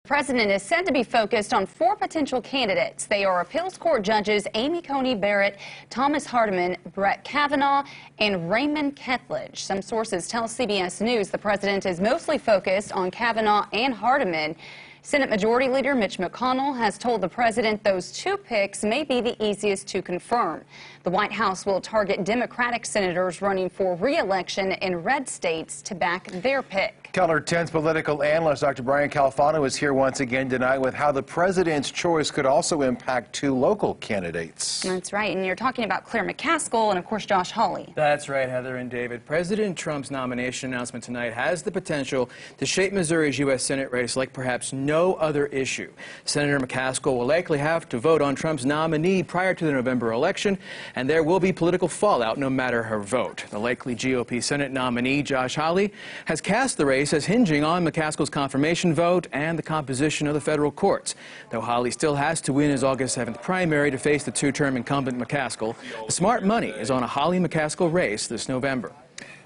President is said to be focused on 4 potential candidates. They are appeals court judges Amy Coney Barrett, Thomas Hardiman, Brett Kavanaugh, and Raymond Kethledge. Some sources tell CBS News the president is mostly focused on Kavanaugh and Hardiman. Senate Majority Leader Mitch McConnell has told the president those 2 picks may be the easiest to confirm. The White House will target Democratic senators running for re-election in red states to back their pick. Keller 10's political analyst Dr. Brian Calfano is here once again tonight with how the president's choice could also impact 2 local candidates. That's right, and you're talking about Claire McCaskill and, of course, Josh Hawley. That's right, Heather and David. President Trump's nomination announcement tonight has the potential to shape Missouri's U.S. Senate race like perhaps no other issue. Senator McCaskill will likely have to vote on Trump's nominee prior to the November election, and there will be political fallout no matter her vote. The likely GOP Senate nominee, Josh Hawley, has cast the race as hinging on McCaskill's confirmation vote and the composition of the federal courts. Though Hawley still has to win his August 7th primary to face the 2-term incumbent McCaskill, the smart money is on a Hawley-McCaskill race this November.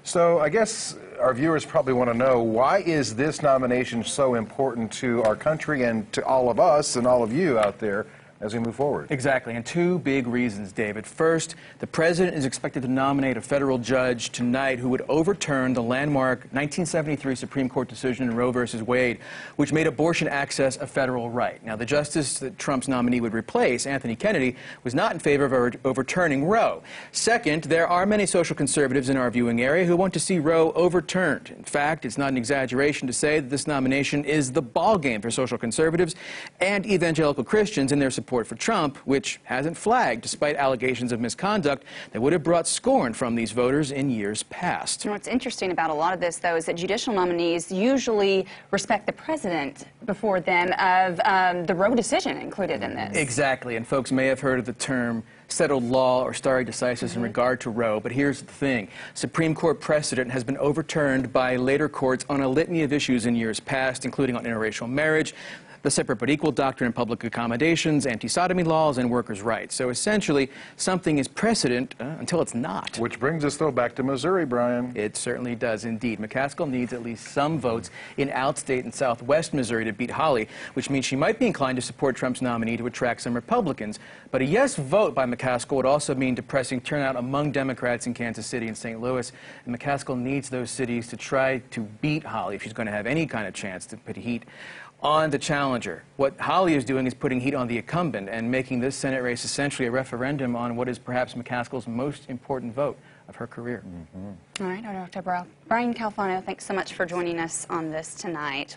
So I guess our viewers probably want to know, why is this nomination so important to our country and to all of us and all of you out there as we move forward? Exactly, and 2 big reasons, David. First, the president is expected to nominate a federal judge tonight who would overturn the landmark 1973 Supreme Court decision in Roe v. Wade, which made abortion access a federal right. Now, the justice that Trump's nominee would replace, Anthony Kennedy, was not in favor of overturning Roe. Second, there are many social conservatives in our viewing area who want to see Roe overturned. In fact, it's not an exaggeration to say that this nomination is the ballgame for social conservatives and evangelical Christians in their support for Trump, which hasn't flagged despite allegations of misconduct that would have brought scorn from these voters in years past. What's interesting about a lot of this, though, is that judicial nominees usually respect the president before them of the Roe decision included in this. Exactly, and folks may have heard of the term settled law or stare decisis in regard to Roe, but here's the thing. Supreme Court precedent has been overturned by later courts on a litany of issues in years past, including on interracial marriage, the separate but equal doctrine in public accommodations, anti-sodomy laws, and workers' rights. So essentially, something is precedent until it's not. Which brings us, though, back to Missouri, Brian. It certainly does, indeed. McCaskill needs at least some votes in outstate and southwest Missouri to beat Hawley, which means she might be inclined to support Trump's nominee to attract some Republicans. But a yes vote by McCaskill would also mean depressing turnout among Democrats in Kansas City and St. Louis. And McCaskill needs those cities to try to beat Hawley if she's going to have any kind of chance to put heat on the challenger. What Hawley is doing is putting heat on the incumbent and making this Senate race essentially a referendum on what is perhaps McCaskill's most important vote of her career. All right, Dr. Brian Calfano, thanks so much for joining us on this tonight.